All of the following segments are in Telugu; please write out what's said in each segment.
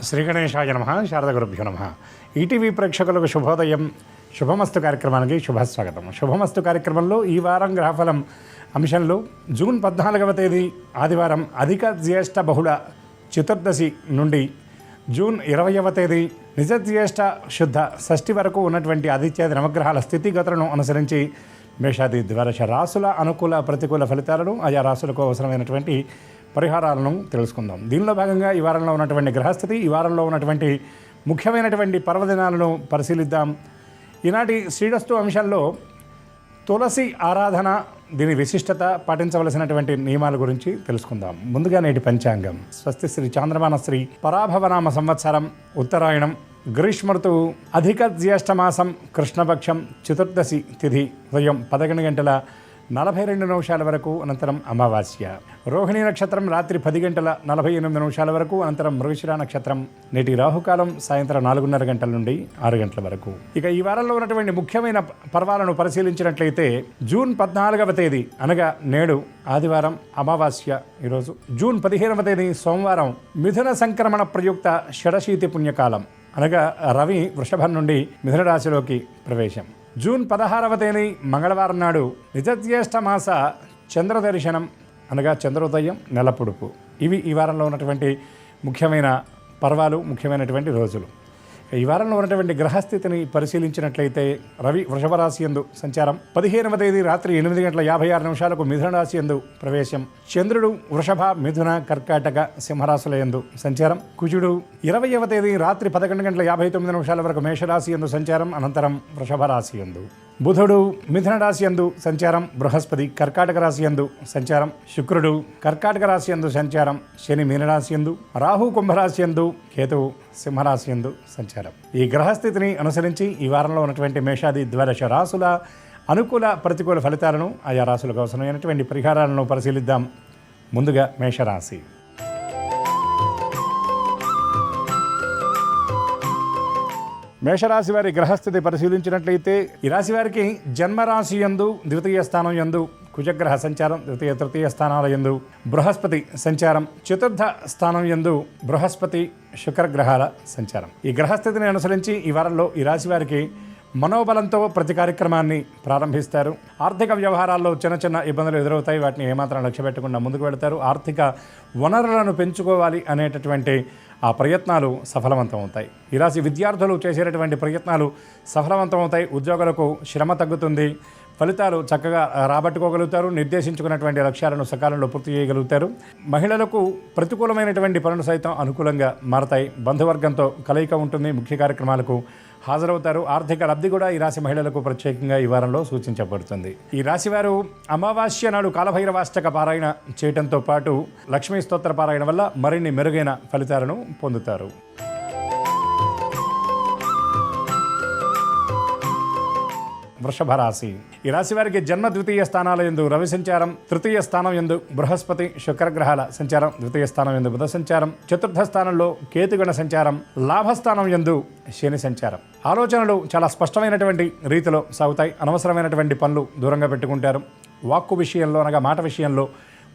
శ్రీగణేశాయ నమః. శారదగురుభ్యో నమః. ఈటీవీ ప్రేక్షకులకు శుభోదయం. శుభమస్తు కార్యక్రమానికి శుభస్వాగతం. శుభమస్తు కార్యక్రమంలో ఈ వారం గ్రహఫలం అంశంలో జూన్ 14వ తేదీ ఆదివారం అధిక జ్యేష్ఠ బహుళ చతుర్దశి నుండి జూన్ 20వ తేదీ నిజ జ్యేష్ఠ శుద్ధ షష్ఠి వరకు ఉన్నటువంటి ఆదిత్యాది నవగ్రహాల స్థితిగతులను అనుసరించి మేషాది ద్వాదశ రాసుల అనుకూల ప్రతికూల ఫలితాలను ఆయా రాసులకు అవసరమైనటువంటి పరిహారాలను తెలుసుకుందాం. దీనిలో భాగంగా ఈ వారంలో ఉన్నటువంటి గ్రహస్థితి, ఈ వారంలో ఉన్నటువంటి ముఖ్యమైనటువంటి పర్వదినాలను పరిశీలిద్దాం. ఈనాటి శ్రీరస్తు అంశంలో తులసి ఆరాధన, దీని విశిష్టత, పాటించవలసినటువంటి నియమాల గురించి తెలుసుకుందాం. ముందుగా నేటి పంచాంగం. స్వస్తి శ్రీ చాంద్రమాన శ్రీ పరాభవనామ సంవత్సరం, ఉత్తరాయణం, గ్రీష్మ ఋతువు, అధిక జ్యేష్ఠమాసం, కృష్ణపక్షం, చతుర్దశి తిథి ఉదయం 11 గంటల 42 వరకు, అనంతరం అమావాస్య. రోహిణీ నక్షత్రం రాత్రి 10 గంటల 48 వరకు, అనంతరం మృగశిర నక్షత్రం. నేటి రాహుకాలం సాయంత్రం 4:30 గంటల నుండి 6 గంటల వరకు. ఇక ఈ వారంలో ఉన్నటువంటి ముఖ్యమైన పర్వాలను పరిశీలించినట్లయితే జూన్ 14వ తేదీ అనగా నేడు ఆదివారం అమావాస్య. ఈరోజు జూన్ 15వ తేదీ సోమవారం మిథున సంక్రమణ ప్రయుక్త షడశీతి పుణ్యకాలం అనగా రవి వృషభం నుండి మిథున రాశిలోకి ప్రవేశం. జూన్ 16వ తేదీ మంగళవారం నాడు నిజజ్యేష్ఠ మాస చంద్ర దర్శనం అనగా చంద్రోదయం, నెల పొడుపు. ఇవి ఈ వారంలో ఉన్నటువంటి ముఖ్యమైన పర్వాలు, ముఖ్యమైనటువంటి రోజులు. ఈ వారంలో ఉన్నటువంటి గ్రహస్థితిని పరిశీలించినట్లయితే రవి వృషభ రాశి యందు సంచారం, 15వ తేదీ రాత్రి 8 గంటల 56 నిమిషాలకు మిథున రాశి యందు ప్రవేశం. చంద్రుడు వృషభ, మిథున, కర్కాటక, సింహరాశుల యందు సంచారం. కుజుడు 20వ తేదీ రాత్రి 11 గంటల 59 నిమిషాల వరకు మేషరాశి యందు సంచారం, అనంతరం వృషభ రాశి యందు. బుధుడు మిథున రాశి యందు సంచారం, బృహస్పతి కర్కాటక రాశి యందు సంచారం, శుక్రుడు కర్కాటక రాశి యందు సంచారం, శని మీనరాశి యందు, రాహు కుంభరాశి యందు, కేతువు సింహరాశి యందు సంచారం. ఈ గ్రహస్థితిని అనుసరించి ఈ వారంలో ఉన్నటువంటి మేషాది ద్వాదశ రాసుల అనుకూల ప్రతికూల ఫలితాలను, ఆయా రాసులకు అవసరమైనటువంటి పరిహారాలను పరిశీలిద్దాం. ముందుగా మేషరాశి. మేషరాశి వారి గ్రహస్థితి పరిశీలించినట్లయితే ఈ రాశి వారికి జన్మరాశి యందు ద్వితీయ స్థానం యందు కుజగ్రహ సంచారం, ద్వితీయ తృతీయ స్థానాల యందు బృహస్పతి సంచారం, చతుర్థ స్థానం యందు బృహస్పతి శుక్రగ్రహాల సంచారం. ఈ గ్రహస్థితిని అనుసరించి ఈ వారంలో ఈ రాశి వారికి మనోబలంతో ప్రతి కార్యక్రమాన్ని ప్రారంభిస్తారు. ఆర్థిక వ్యవహారాల్లో చిన్న చిన్న ఇబ్బందులు ఎదురవుతాయి, వాటిని ఏమాత్రం లక్ష్య పెట్టకుండా ముందుకు వెళతారు. ఆర్థిక వనరులను పెంచుకోవాలి అనేటటువంటి ఆ ప్రయత్నాలు సఫలవంతం అవుతాయి. ఈ రాశి విద్యార్థులు చేసేటటువంటి ప్రయత్నాలు సఫలవంతం అవుతాయి. ఉద్యోగులకు శ్రమ తగ్గుతుంది, ఫలితాలు చక్కగా రాబట్టుకోగలుగుతారు. నిర్దేశించుకున్నటువంటి లక్ష్యాలను సకాలంలో పూర్తి చేయగలుగుతారు. మహిళలకు ప్రతికూలమైనటువంటి పనులు సైతం అనుకూలంగా మారతాయి. బంధువర్గంతో కలయిక ఉంటుంది, ముఖ్య కార్యక్రమాలకు హాజరవుతారు. ఆర్థిక లబ్ధి కూడా ఈ రాశి మహిళలకు ప్రత్యేకంగా ఈ వారంలో సూచించబడుతుంది. ఈ రాశి వారు అమావాస్య నాడు కాలభైరవాష్టక పారాయణ చేయడంతో పాటు లక్ష్మీ స్తోత్ర పారాయణ వల్ల మరిన్ని మెరుగైన ఫలితాలను పొందుతారు. వృషభ రాశి. ఈ రాశి వారికి జన్మ ద్వితీయ స్థానాల యందు రవి సంచారం, తృతీయ స్థానం యందు బృహస్పతి శుక్రగ్రహాల సంచారం, ద్వితీయ స్థానం యందు బుధ సంచారం, చతుర్థ స్థానంలో కేతుగణ సంచారం, లాభస్థానం యందు శని సంచారం. ఆలోచనలు చాలా స్పష్టమైనటువంటి రీతిలో సాగుతాయి. అనవసరమైనటువంటి పనులు దూరంగా పెట్టుకుంటారు. వాక్కు విషయంలో అనగా మాట విషయంలో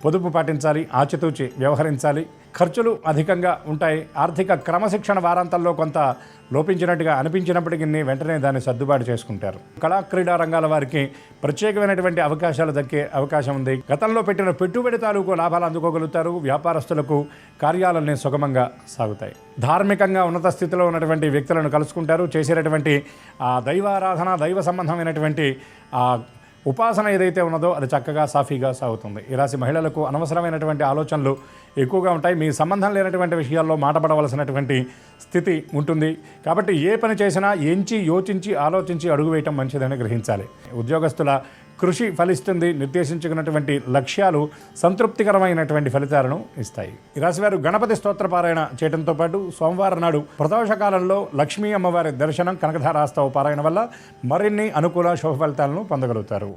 పొదుపు పాటించాలి, ఆచితూచి వ్యవహరించాలి. ఖర్చులు అధికంగా ఉంటాయి. ఆర్థిక క్రమశిక్షణ వారాంతంలో కొంత లోపించినట్టుగా అనిపించినప్పటికీ వెంటనే దాన్ని సర్దుబాటు చేసుకుంటారు. కళా క్రీడా రంగాల వారికి ప్రత్యేకమైనటువంటి అవకాశాలు దక్కే అవకాశం ఉంది. గతంలో పెట్టిన పెట్టుబడి తాలూకు లాభాలు అందుకోగలుగుతారు. వ్యాపారస్తులకు కార్యాలన్నీ సుగమంగా సాగుతాయి. ధార్మికంగా ఉన్నత స్థితిలో ఉన్నటువంటి వ్యక్తులను కలుసుకుంటారు. చేసేటటువంటి దైవారాధన, దైవ సంబంధమైనటువంటి ఉపాసన ఏదైతే ఉన్నదో అది చక్కగా సాఫీగా సాగుతుంది. ఈ రాశి మహిళలకు అనవసరమైనటువంటి ఆలోచనలు ఎక్కువగా ఉంటాయి. మీ సంబంధం లేనటువంటి విషయాల్లో మాటపడవలసినటువంటి స్థితి ఉంటుంది. కాబట్టి ఏ పని చేసినా ఎంచి యోచించి ఆలోచించి అడుగు వేయటం మంచిదని గ్రహించాలి. ఉద్యోగస్తుల కృషి ఫలిస్తుంది. నిర్దేశించుకున్నటువంటి లక్ష్యాలు సంతృప్తికరమైనటువంటి ఫలితాలను ఇస్తాయి. ఈ రాశివారు గణపతి స్తోత్ర పారాయణ చేయడంతో పాటు సోమవారం నాడు ప్రదోష కాలంలో లక్ష్మీ అమ్మవారి దర్శనం, కనకధారాస్తవ పారాయణ వల్ల మరిన్ని అనుకూల శుభ ఫలితాలను పొందగలుగుతారు.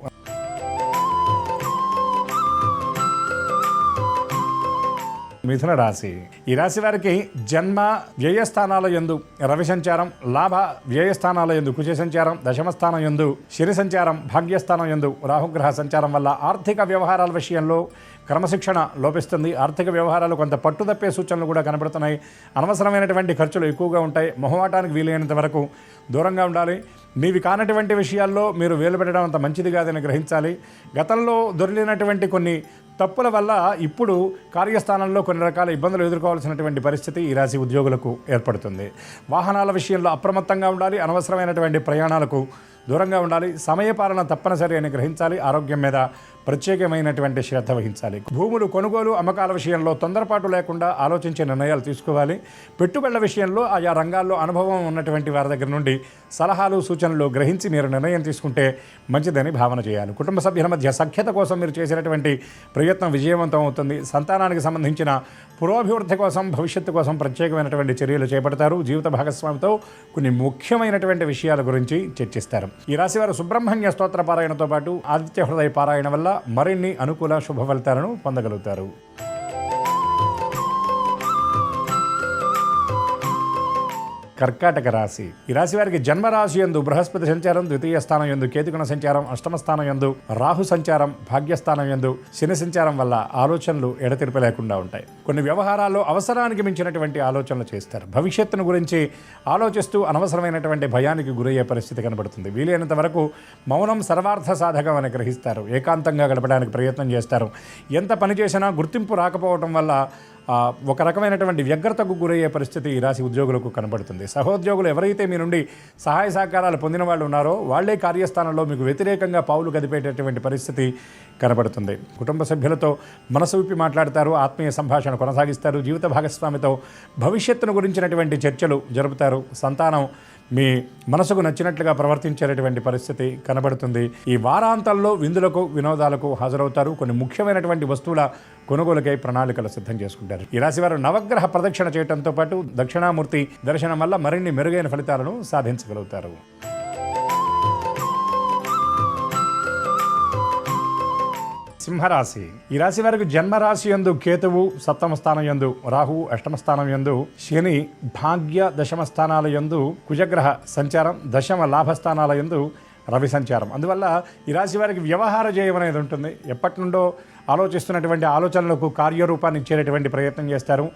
మిథున రాశి. ఈ రాశి వారికి జన్మ వ్యయస్థానాల యందు రవి సంచారం, లాభ వ్యయస్థానాల యందు కుజ సంచారం, దశమ స్థానం యందు శని సంచారం, భాగ్యస్థానం యందు రాహుగ్రహ సంచారం వల్ల ఆర్థిక వ్యవహారాల విషయంలో క్రమశిక్షణ లోపిస్తుంది. ఆర్థిక వ్యవహారాలు కొంత పట్టుదప్పే సూచనలు కూడా కనబడుతున్నాయి. అనవసరమైనటువంటి ఖర్చులు ఎక్కువగా ఉంటాయి. మొహమాటానికి వీలైనంత వరకు దూరంగా ఉండాలి. మీవి కానటువంటి విషయాల్లో మీరు వేలు పెట్టడం అంత మంచిది కాదని గ్రహించాలి. గతంలో దొరికినటువంటి కొన్ని తప్పుల వల్ల ఇప్పుడు కార్యస్థానంలో కొన్ని రకాల ఇబ్బందులు ఎదుర్కోవాల్సినటువంటి పరిస్థితి ఈ రాశి ఉద్యోగులకు ఏర్పడుతుంది. వాహనాల విషయంలో అప్రమత్తంగా ఉండాలి. అనవసరమైనటువంటి ప్రయాణాలకు దూరంగా ఉండాలి. సమయపాలన తప్పనిసరి అని గ్రహించాలి. ఆరోగ్యం మీద ప్రత్యేకమైనటువంటి శ్రద్ధ వహించాలి. భూములు కొనుగోలు అమ్మకాల విషయంలో తొందరపాటు లేకుండా ఆలోచించే నిర్ణయాలు తీసుకోవాలి. పెట్టుబడుల విషయంలో ఆయా రంగాల్లో అనుభవం ఉన్నటువంటి వారి దగ్గర నుండి సలహాలు సూచనలు గ్రహించి మీరు నిర్ణయం తీసుకుంటే మంచిదని భావన చేయాలి. కుటుంబ సభ్యుల మధ్య సఖ్యత కోసం మీరు చేసినటువంటి ప్రయత్నం విజయవంతం అవుతుంది. సంతానానికి సంబంధించిన పురోభివృద్ధి కోసం భవిష్యత్తు కోసం ప్రత్యేకమైనటువంటి చర్యలు చేపడతారు. జీవిత భాగస్వామితో కొన్ని ముఖ్యమైనటువంటి విషయాల గురించి చర్చిస్తారు. ఈ రాశివారు సుబ్రహ్మణ్య స్తోత్ర పారాయణతో పాటు ఆదిత్య హృదయ పారాయణ వల్ల మరిన్ని అనుకూల శుభ ఫలితాలను పొందగలుగుతారు. కర్కాటక రాశి. ఈ రాశి వారికి జన్మరాశి యందు బృహస్పతి సంచారం, ద్వితీయ స్థానం యందు కేతుగుణ సంచారం, అష్టమ స్థానం యందు రాహు సంచారం, భాగ్యస్థానం యందు శని సంచారం వల్ల ఆలోచనలు ఎడతెరిపి లేకుండా ఉంటాయి. కొన్ని వ్యవహారాల్లో అవసరానికి మించినటువంటి ఆలోచనలు చేస్తారు. భవిష్యత్తును గురించి ఆలోచిస్తూ అనవసరమైనటువంటి భయానికి గురయ్యే పరిస్థితి కనబడుతుంది. వీలైనంత వరకు మౌనం సర్వార్థ సాధకం అని గ్రహిస్తారు. ఏకాంతంగా గడపడానికి ప్రయత్నం చేస్తారు. ఎంత పని చేసినా గుర్తింపు రాకపోవడం వల్ల ఒక రకమైనటువంటి వ్యగ్రతకు గురయ్యే పరిస్థితి ఈ రాశి ఉద్యోగులకు కనబడుతుంది. సహోద్యోగులు ఎవరైతే మీ నుండి సహాయ సహకారాలు పొందిన వాళ్ళు ఉన్నారో వాళ్లే కార్యస్థానంలో మీకు వ్యతిరేకంగా పావులు కదిపేటటువంటి పరిస్థితి కనబడుతుంది. కుటుంబ సభ్యులతో మనసు విప్పి మాట్లాడతారు. ఆత్మీయ సంభాషణ కొనసాగిస్తారు. జీవిత భాగస్వామితో భవిష్యత్తును గురించినటువంటి చర్చలు జరుపుతారు. సంతానం మీ మనసుకు నచ్చినట్లుగా ప్రవర్తించేటటువంటి పరిస్థితి కనబడుతుంది. ఈ వారాంతంలో విందులకు వినోదాలకు హాజరవుతారు. కొన్ని ముఖ్యమైనటువంటి వస్తువుల కొనుగోలుకై ప్రణాళికలు సిద్ధం చేసుకుంటారు. ఈ రాశి వారు నవగ్రహ ప్రదక్షిణ చేయడంతో పాటు దక్షిణామూర్తి దర్శనం వల్ల మరిన్ని మెరుగైన ఫలితాలను సాధించగలుగుతారు. సింహరాశి. ఈ రాశి వారికి జన్మరాశి యందు కేతువు, సప్తమ స్థానం యందు రాహు, అష్టమ స్థానం యందు శని, భాగ్య దశమ స్థానాల యందు కుజగ్రహ సంచారం, దశమ లాభస్థానాల యందు రవి సంచారం. అందువల్ల ఈ రాశి వారికి వ్యవహార జయం అనేది ఉంటుంది. ఎప్పటి నుండో ఆలోచిస్తున్నటువంటి ఆలోచనలకు కార్యరూపాన్ని ఇచ్చేటటువంటి ప్రయత్నం చేస్తారు.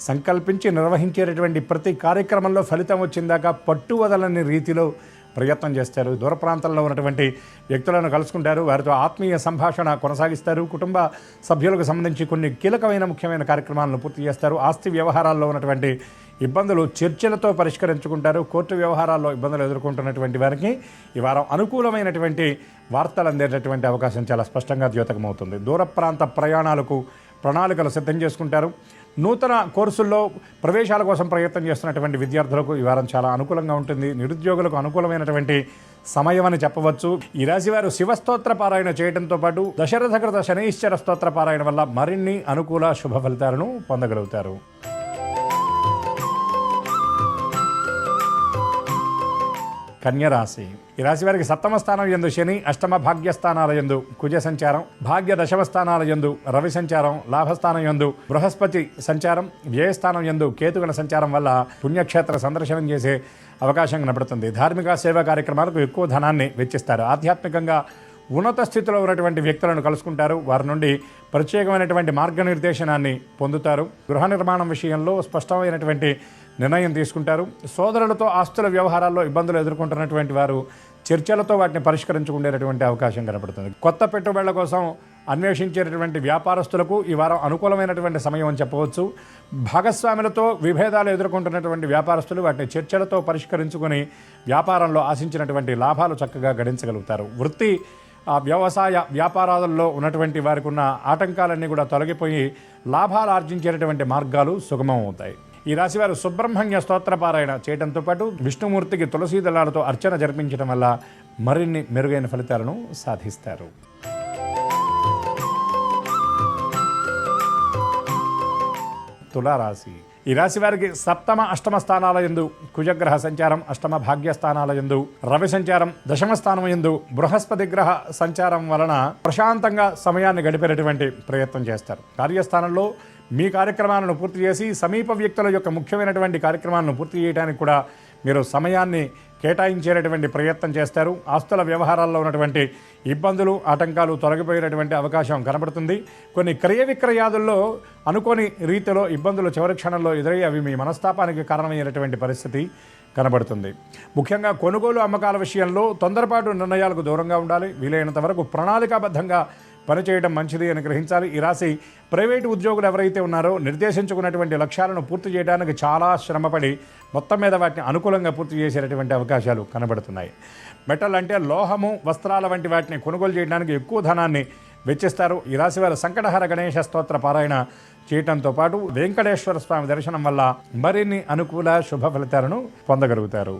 సంకల్పించి నిర్వహించేటటువంటి ప్రతి కార్యక్రమంలో ఫలితం వచ్చిందాక పట్టు వదలని రీతిలో ప్రయత్నం చేస్తారు. దూర ప్రాంతంలో ఉన్నటువంటి వ్యక్తులను కలుసుకుంటారు. వారితో ఆత్మీయ సంభాషణ కొనసాగిస్తారు. కుటుంబ సభ్యులకు సంబంధించి కొన్ని కీలకమైన ముఖ్యమైన కార్యక్రమాలను పూర్తి చేస్తారు. ఆస్తి వ్యవహారాల్లో ఉన్నటువంటి ఇబ్బందులు చర్చలతో పరిష్కరించుకుంటారు. కోర్టు వ్యవహారాల్లో ఇబ్బందులు ఎదుర్కొంటున్నటువంటి వారికి ఈ వారం అనుకూలమైనటువంటి వార్తలు అందేటటువంటి అవకాశం చాలా స్పష్టంగా ద్యోతకమవుతుంది. దూర ప్రాంత ప్రయాణాలకు ప్రణాళికలు సిద్ధం చేసుకుంటారు. నూతన కోర్సుల్లో ప్రవేశాల కోసం ప్రయత్నం చేస్తున్నటువంటి విద్యార్థులకు ఈ వారం చాలా అనుకూలంగా ఉంటుంది. నిరుద్యోగులకు అనుకూలమైనటువంటి సమయం అని చెప్పవచ్చు. ఈ రాశి వారు శివస్తోత్ర పారాయణ చేయడంతో పాటు దశరథకృత శనైశ్చర స్తోత్ర పారాయణ వల్ల మరిన్ని అనుకూల శుభ ఫలితాలను పొందగలుగుతారు. కన్యరాశి. ఈ రాశి వారికి సప్తమ స్థానం యందు శని, అష్టమ భాగ్యస్థానాల యందు కుజ సంచారం, భాగ్య దశమ స్థానాల యందు రవి సంచారం, లాభస్థానం యందు బృహస్పతి సంచారం, వ్యయస్థానం యందు కేతుగుణ సంచారం వల్ల పుణ్యక్షేత్ర సందర్శనం చేసే అవకాశం కనబడుతుంది. ధార్మిక సేవా కార్యక్రమాలకు ఎక్కువ ధనాన్ని వెచ్చిస్తారు. ఆధ్యాత్మికంగా ఉన్నత స్థితిలో ఉన్నటువంటి వ్యక్తులను కలుసుకుంటారు. వారి నుండి ప్రత్యేకమైనటువంటి మార్గనిర్దేశనాన్ని పొందుతారు. గృహ నిర్మాణం విషయంలో స్పష్టమైనటువంటి నిర్ణయం తీసుకుంటారు. సోదరులతో ఆస్తుల వ్యవహారాల్లో ఇబ్బందులు ఎదుర్కొంటున్నటువంటి వారు చర్చలతో వాటిని పరిష్కరించుకునేటటువంటి అవకాశం కనబడుతుంది. కొత్త పెట్టుబడుల కోసం అన్వేషించేటటువంటి వ్యాపారస్తులకు ఈ వారం అనుకూలమైనటువంటి సమయం అని చెప్పవచ్చు. భాగస్వాములతో విభేదాలు ఎదుర్కొంటున్నటువంటి వ్యాపారస్తులు వాటిని చర్చలతో పరిష్కరించుకొని వ్యాపారంలో ఆశించినటువంటి లాభాలు చక్కగా గడించగలుగుతారు. వృత్తి వ్యవసాయ వ్యాపారాలలో ఉన్నటువంటి వారికి ఉన్న ఆటంకాలన్నీ కూడా తొలగిపోయి లాభాలు ఆర్జించేటటువంటి మార్గాలు సుగమం అవుతాయి. ఈ రాశివారు సుబ్రహ్మణ్య స్తోత్ర పారాయణ చేయడంతో పాటు విష్ణుమూర్తికి తులసీ దళాలతో అర్చన జరిపించడం వల్ల మరిన్ని మెరుగైన ఫలితాలను సాధిస్తారు. తులారాశి. ఈ రాశి వారికి సప్తమ అష్టమ స్థానాల యందు కుజగ్రహ సంచారం, అష్టమ భాగ్యస్థానాల యందు రవి సంచారం, దశమ స్థానం యందు బృహస్పతి గ్రహ సంచారం వలన ప్రశాంతంగా సమయాన్ని గడిపేటటువంటి ప్రయత్నం చేస్తారు. కార్యస్థానంలో మీ కార్యక్రమాలను పూర్తి చేసి సమీప వ్యక్తుల యొక్క ముఖ్యమైనటువంటి కార్యక్రమాలను పూర్తి చేయడానికి కూడా మీరు సమయాన్ని కేటాయించేటటువంటి ప్రయత్నం చేస్తారు. ఆస్తుల వ్యవహారాల్లో ఉన్నటువంటి ఇబ్బందులు, ఆటంకాలు తొలగిపోయేటటువంటి అవకాశం కనబడుతుంది. కొన్ని క్రయ విక్రయాదుల్లో అనుకోని రీతిలో ఇబ్బందులు చివరి క్షణంలో ఎదురయ్యి అవి మీ మనస్తాపానికి కారణమయ్యేటటువంటి పరిస్థితి కనబడుతుంది. ముఖ్యంగా కొనుగోలు అమ్మకాల విషయంలో తొందరపాటు నిర్ణయాలకు దూరంగా ఉండాలి. వీలైనంత వరకు ప్రణాళికాబద్ధంగా పనిచేయడం మంచిది అని గ్రహించాలి. ఈ రాశి ప్రైవేటు ఉద్యోగులు ఎవరైతే ఉన్నారో నిర్దేశించుకున్నటువంటి లక్ష్యాలను పూర్తి చేయడానికి చాలా శ్రమపడి మొత్తం మీద వాటిని అనుకూలంగా పూర్తి చేసేటటువంటి అవకాశాలు కనబడుతున్నాయి. మెటల్ అంటే లోహము, వస్త్రాల వంటి వాటిని కొనుగోలు చేయడానికి ఎక్కువ ధనాన్ని వెచ్చిస్తారు. ఈ రాశి వారు సంకటహర గణేశ స్తోత్ర పారాయణ చేయటంతో పాటు వెంకటేశ్వర స్వామి దర్శనం వల్ల మరిన్ని అనుకూల శుభ ఫలితాలను పొందగలుగుతారు.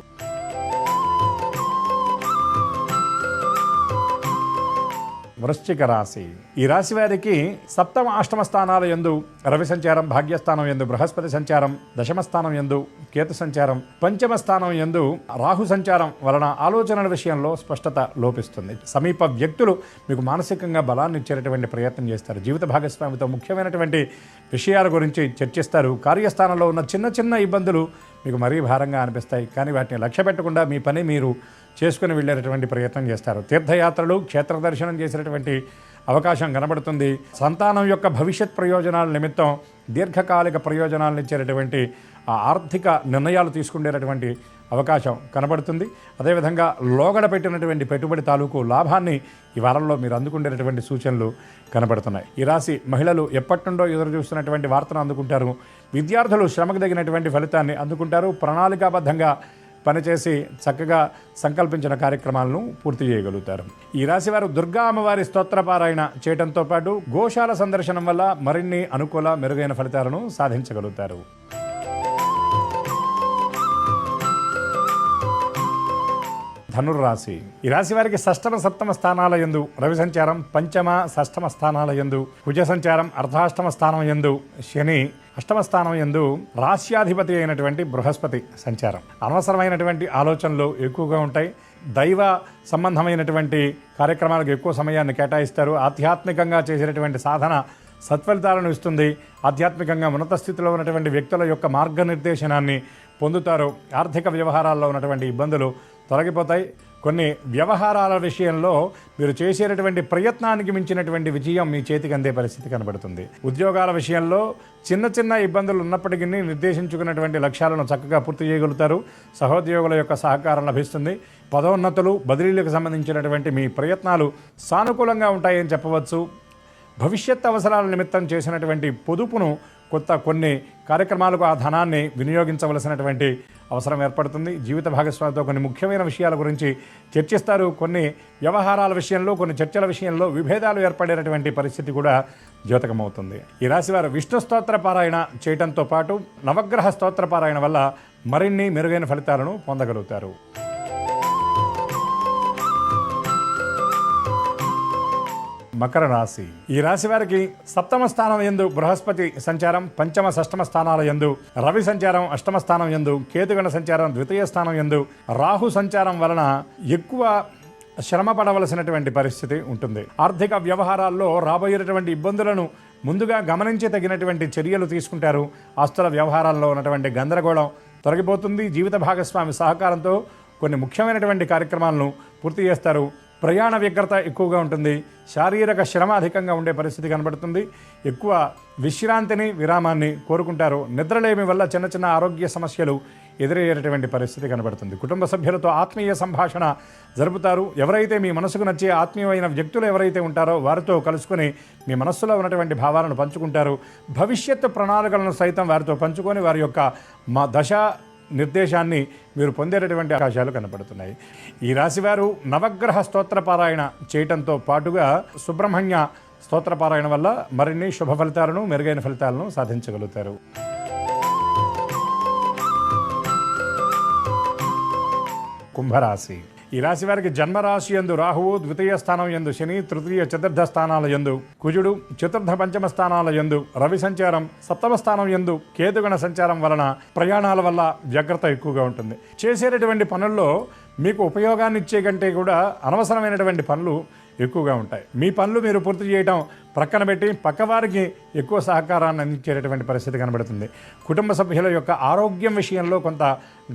వృశ్చిక రాశి. ఈ రాశి వారికి సప్తమ అష్టమ స్థానాల యందు రవి సంచారం, భాగ్యస్థానం యందు బృహస్పతి సంచారం, దశమ స్థానం యందు కేతు సంచారం, పంచమ స్థానం యందు రాహు సంచారం వలన ఆలోచనల విషయంలో స్పష్టత లోపిస్తుంది. సమీప వ్యక్తులు మీకు మానసికంగా బలాన్ని ఇచ్చేటటువంటి ప్రయత్నం చేస్తారు. జీవిత భాగస్వామితో ముఖ్యమైనటువంటి విషయాల గురించి చర్చిస్తారు. కార్యస్థానంలో ఉన్న చిన్న చిన్న ఇబ్బందులు మీకు మరీ భారంగా అనిపిస్తాయి. కానీ వాటిని లక్ష్య పెట్టకుండా మీ పని మీరు చేసుకుని వెళ్ళేటటువంటి ప్రయత్నం చేస్తారు. తీర్థయాత్రలు, క్షేత్ర దర్శనం చేసేటటువంటి అవకాశం కనబడుతుంది. సంతానం యొక్క భవిష్యత్ ప్రయోజనాల నిమిత్తం దీర్ఘకాలిక ప్రయోజనాలను ఇచ్చేటటువంటి ఆర్థిక నిర్ణయాలు తీసుకునేటటువంటి అవకాశం కనబడుతుంది. అదేవిధంగా లోగడ పెట్టినటువంటి పెట్టుబడి తాలూకు లాభాన్ని ఈ వారంలో మీరు అందుకునేటటువంటి సూచనలు కనబడుతున్నాయి. ఈ రాశి మహిళలు ఎప్పటి నుండో ఎదురు చూస్తున్నటువంటి వార్తను అందుకుంటారు. విద్యార్థులు శ్రమకు తగినటువంటి ఫలితాన్ని అందుకుంటారు. ప్రణాళికాబద్ధంగా పనిచేసి చక్కగా సంకల్పించిన కార్యక్రమాలను పూర్తి చేయగలుగుతారు. ఈ రాశి వారు దుర్గా అమ్మవారి స్తోత్రపారాయణ చేయడంతో పాటు గోశాల సందర్శనం వల్ల మరిన్ని అనుకూల మెరుగైన ఫలితాలను సాధించగలుగుతారు. ధనుర్రాశి. ఈ రాశి వారికి షష్టమ సప్తమ స్థానాల యందు రవి సంచారం, పంచమ షష్టమ స్థానాల యందు కుజ సంచారం, అర్ధాష్టమ స్థానం యందు శని, అష్టమ స్థానం యందు రాశ్యాధిపతి అయినటువంటి బృహస్పతి సంచారం. అనవసరమైనటువంటి ఆలోచనలు ఎక్కువగా ఉంటాయి. దైవ సంబంధమైనటువంటి కార్యక్రమాలకు ఎక్కువ సమయాన్ని కేటాయిస్తారు. ఆధ్యాత్మికంగా చేసేటటువంటి సాధన సత్ఫలితాలను ఇస్తుంది. ఆధ్యాత్మికంగా ఉన్నత స్థితిలో ఉన్నటువంటి వ్యక్తుల యొక్క మార్గనిర్దేశనాన్ని పొందుతారు. ఆర్థిక వ్యవహారాల్లో ఉన్నటువంటి ఇబ్బందులు తొలగిపోతాయి. కొన్ని వ్యవహారాల విషయంలో మీరు చేసేటటువంటి ప్రయత్నానికి మించినటువంటి విజయం మీ చేతికి అందే పరిస్థితి కనబడుతుంది. ఉద్యోగాల విషయంలో చిన్న చిన్న ఇబ్బందులు ఉన్నప్పటికీ నిర్దేశించుకున్నటువంటి లక్ష్యాలను చక్కగా పూర్తి చేయగలుగుతారు. సహోద్యోగుల యొక్క సహకారం లభిస్తుంది. పదోన్నతులు, బదిలీలకు సంబంధించినటువంటి మీ ప్రయత్నాలు సానుకూలంగా ఉంటాయని చెప్పవచ్చు. భవిష్యత్ అవసరాల నిమిత్తం చేసినటువంటి పొదుపును కొన్ని కార్యక్రమాలకు ఆ ధనాన్ని వినియోగించవలసినటువంటి అవసరం ఏర్పడుతుంది. జీవిత భాగస్వామితో కొన్ని ముఖ్యమైన విషయాల గురించి చర్చిస్తారు. కొన్ని వ్యవహారాల విషయంలో, కొన్ని చర్చల విషయంలో విభేదాలు ఏర్పడేటటువంటి పరిస్థితి కూడా ద్యోతకమవుతుంది. ఈ రాశి వారు విష్ణు స్తోత్ర పారాయణ చేయడంతో పాటు నవగ్రహ స్తోత్ర పారాయణ వల్ల మరిన్ని మెరుగైన ఫలితాలను పొందగలుగుతారు. మకర రాశి. ఈ రాశి వారికి సప్తమ స్థానం యందు బృహస్పతి సంచారం, పంచమ షష్టమ స్థానాల యందు రవి సంచారం, అష్టమ స్థానం యందు కేతుగణ సంచారం, ద్వితీయ స్థానం యందు రాహు సంచారం వలన ఎక్కువ శ్రమ పడవలసినటువంటి పరిస్థితి ఉంటుంది. ఆర్థిక వ్యవహారాల్లో రాబోయేటటువంటి ఇబ్బందులను ముందుగా గమనించి తగినటువంటి చర్యలు తీసుకుంటారు. ఆస్తుల వ్యవహారాల్లో ఉన్నటువంటి గందరగోళం తొలగిపోతుంది. జీవిత భాగస్వామి సహకారంతో కొన్ని ముఖ్యమైనటువంటి కార్యక్రమాలను పూర్తి చేస్తారు. ప్రయాణ వ్యగ్రత ఎక్కువగా ఉంటుంది. శారీరక శ్రమ అధికంగా ఉండే పరిస్థితి కనబడుతుంది. ఎక్కువ విశ్రాంతిని, విరామాన్ని కోరుకుంటారు. నిద్రలేమి వల్ల చిన్న చిన్న ఆరోగ్య సమస్యలు ఎదురయ్యేటటువంటి పరిస్థితి కనబడుతుంది. కుటుంబ సభ్యులతో ఆత్మీయ సంభాషణ జరుపుతారు. ఎవరైతే మీ మనసుకు నచ్చే ఆత్మీయమైన వ్యక్తులు ఎవరైతే ఉంటారో వారితో కలుసుకొని మీ మనస్సులో ఉన్నటువంటి భావాలను పంచుకుంటారు. భవిష్యత్తు ప్రణాళికలను సైతం వారితో పంచుకొని వారి యొక్క దశ నిర్దేశాన్ని మీరు పొందేటటువంటి అవకాశాలు కనపడుతున్నాయి. ఈ రాశివారు నవగ్రహ స్తోత్రపారాయణ చేయటంతో పాటుగా సుబ్రహ్మణ్య స్తోత్రపారాయణ వల్ల మరిన్ని శుభ ఫలితాలను, మెరుగైన ఫలితాలను సాధించగలుగుతారు. కుంభరాశి. ఈ రాశి వారికి జన్మరాశి యందు రాహువు, ద్వితీయ స్థానం యందు శని, తృతీయ చతుర్థ స్థానాల యందు కుజుడు, చతుర్థ పంచమ స్థానాల యందు రవి సంచారం, సప్తమ స్థానం యందు కేతుగణ సంచారం వలన ప్రయాణాల వల్ల వ్యగ్రత ఎక్కువగా ఉంటుంది. చేసేటటువంటి పనుల్లో మీకు ఉపయోగాన్ని ఇచ్చే కంటే కూడా అనవసరమైనటువంటి పనులు ఎక్కువగా ఉంటాయి. మీ పనులు మీరు పూర్తి చేయడం ప్రక్కన పెట్టి పక్కవారికి ఎక్కువ సహకారాన్ని అందించేటటువంటి పరిస్థితి కనబడుతుంది. కుటుంబ సభ్యుల యొక్క ఆరోగ్యం విషయంలో కొంత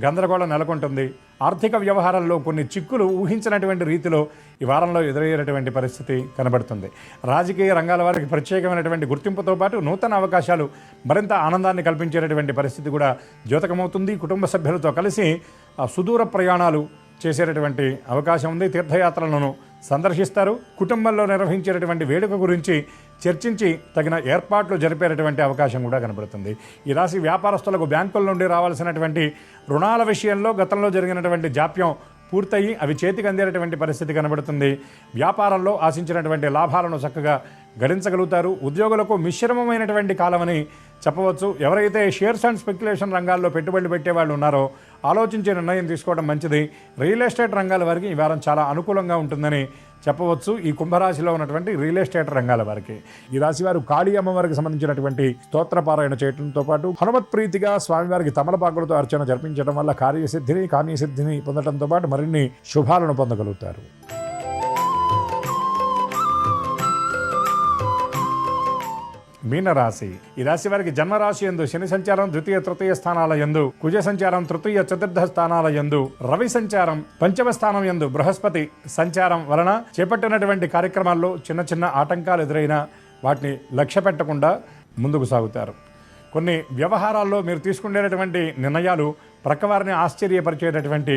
గందరగోళం నెలకొంటుంది. ఆర్థిక వ్యవహారాల్లో కొన్ని చిక్కులు ఊహించినటువంటి రీతిలో ఈ వారంలో ఎదురయ్యేటటువంటి పరిస్థితి కనబడుతుంది. రాజకీయ రంగాల వారికి ప్రత్యేకమైనటువంటి గుర్తింపుతో పాటు నూతన అవకాశాలు మరింత ఆనందాన్ని కల్పించేటటువంటి పరిస్థితి కూడా ద్యోతకమవుతుంది. కుటుంబ సభ్యులతో కలిసి సుదూర ప్రయాణాలు చేసేటటువంటి అవకాశం ఉంది. తీర్థయాత్రలను సందర్శిస్తారు. కుటుంబంలో నిర్వహించేటటువంటి వేడుక గురించి చర్చించి తగిన ఏర్పాట్లు జరిపేటటువంటి అవకాశం కూడా కనబడుతుంది. ఈ రాశి వ్యాపారస్తులకు బ్యాంకుల నుండి రావాల్సినటువంటి రుణాల విషయంలో గతంలో జరిగినటువంటి జాప్యం పూర్తయి అవి చేతికి అందేటటువంటి పరిస్థితి కనబడుతుంది. వ్యాపారంలో ఆశించినటువంటి లాభాలను చక్కగా గడించగలుగుతారు. ఉద్యోగులకు మిశ్రమమైనటువంటి కాలమని చెప్పవచ్చు. ఎవరైతే షేర్స్ అండ్ స్పెక్యులేషన్ రంగాల్లో పెట్టుబడులు పెట్టే వాళ్ళు ఉన్నారో ఆలోచించే నిర్ణయం తీసుకోవడం మంచిది. రియల్ ఎస్టేట్ రంగాల వారికి ఈ వారం చాలా అనుకూలంగా ఉంటుందని చెప్పవచ్చు. ఈ కుంభరాశిలో ఉన్నటువంటి రియల్ ఎస్టేట్ రంగాల వారికి ఈ రాశి వారు కాళీ అమ్మవారికి సంబంధించినటువంటి స్తోత్రపారాయణ చేయడంతో పాటు హనుమత్ ప్రీతిగా స్వామివారికి తమలపాకులతో అర్చన జరిపించడం వల్ల కార్యసిద్ధిని కామ్యసిద్ధిని పొందడంతో పాటు మరిన్ని శుభాలను పొందగలుగుతారు. మీనరాశి. ఈ రాశి వారికి జన్మరాశి యందు శని సంచారం ద్వితీయ తృతీయ స్థానాల యందు, కుజ సంచారం తృతీయ చతుర్థ స్థానాల యందు, రవి సంచారం పంచమ స్థానం యందు, బృహస్పతి సంచారం వలన చేపట్టినటువంటి కార్యక్రమాల్లో చిన్న చిన్న ఆటంకాలు ఎదురైనా వాటిని లక్ష్య పెట్టకుండా ముందుకు సాగుతారు. కొన్ని వ్యవహారాల్లో మీరు తీసుకునేటటువంటి నిర్ణయాలు ప్రక్కవారిని ఆశ్చర్యపరిచేటటువంటి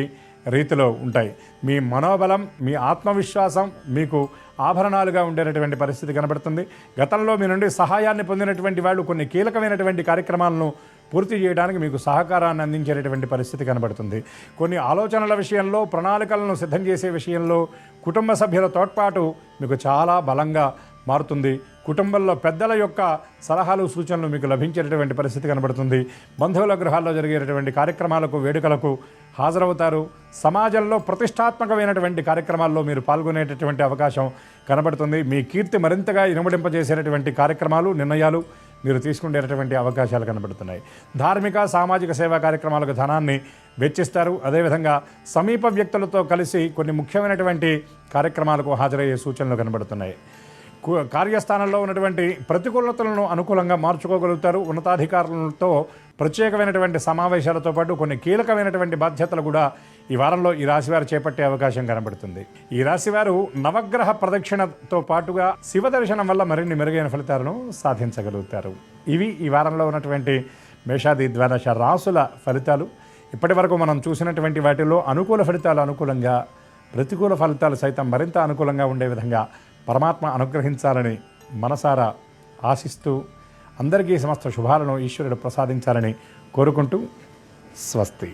రీతిలో ఉంటాయి. మీ మనోబలం, మీ ఆత్మవిశ్వాసం మీకు ఆభరణాలుగా ఉండేటటువంటి పరిస్థితి కనబడుతుంది. గతంలో మీ నుండి సహాయాన్ని పొందినటువంటి వాళ్ళు కొన్ని కీలకమైనటువంటి కార్యక్రమాలను పూర్తి చేయడానికి మీకు సహకారాన్ని అందించేటటువంటి పరిస్థితి కనబడుతుంది. కొన్ని ఆలోచనల విషయంలో, ప్రణాళికలను సిద్ధం చేసే విషయంలో కుటుంబ సభ్యుల తోడ్పాటు మీకు చాలా బలంగా మారుతుంది. కుటుంబంలో పెద్దల యొక్క సలహాలు సూచనలు మీకు లభించేటటువంటి పరిస్థితి కనబడుతుంది. బంధువుల గృహాల్లో జరిగేటటువంటి కార్యక్రమాలకు వేడుకలకు హాజరవుతారు. సమాజంలో ప్రతిష్టాత్మకమైనటువంటి కార్యక్రమాల్లో మీరు పాల్గొనేటటువంటి అవకాశం కనబడుతుంది. మీ కీర్తి మరింతగా ఇనుమడింపజేసేటటువంటి కార్యక్రమాలు, నిర్ణయాలు మీరు తీసుకునేటటువంటి అవకాశాలు కనబడుతున్నాయి. ధార్మిక సామాజిక సేవా కార్యక్రమాలకు ధనాన్ని వెచ్చిస్తారు. అదేవిధంగా సమీప వ్యక్తులతో కలిసి కొన్ని ముఖ్యమైనటువంటి కార్యక్రమాలకు హాజరయ్యే సూచనలు కనబడుతున్నాయి. కార్యస్థానంలో ఉన్నటువంటి ప్రతికూలతలను అనుకూలంగా మార్చుకోగలుగుతారు. ఉన్నతాధికారులతో ప్రత్యేకమైనటువంటి సమావేశాలతో పాటు కొన్ని కీలకమైనటువంటి బాధ్యతలు కూడా ఈ వారంలో ఈ రాశివారు చేపట్టే అవకాశం కనబడుతుంది. ఈ రాశివారు నవగ్రహ ప్రదక్షిణతో పాటుగా శివ దర్శనం వల్ల మరిన్ని మెరుగైన ఫలితాలను సాధించగలుగుతారు. ఇవి ఈ వారంలో ఉన్నటువంటి మేషాది ద్వాదశ రాసుల ఫలితాలు. ఇప్పటి వరకు మనం చూసినటువంటి వాటిల్లో అనుకూల ఫలితాలు అనుకూలంగా, ప్రతికూల ఫలితాలు సైతం మరింత అనుకూలంగా ఉండే విధంగా పరమాత్మ అనుగ్రహించాలని మనసారా ఆశిస్తూ అందరికీ సమస్త శుభాలను ఈశ్వరుడు ప్రసాదించాలని కోరుకుంటూ స్వస్తి.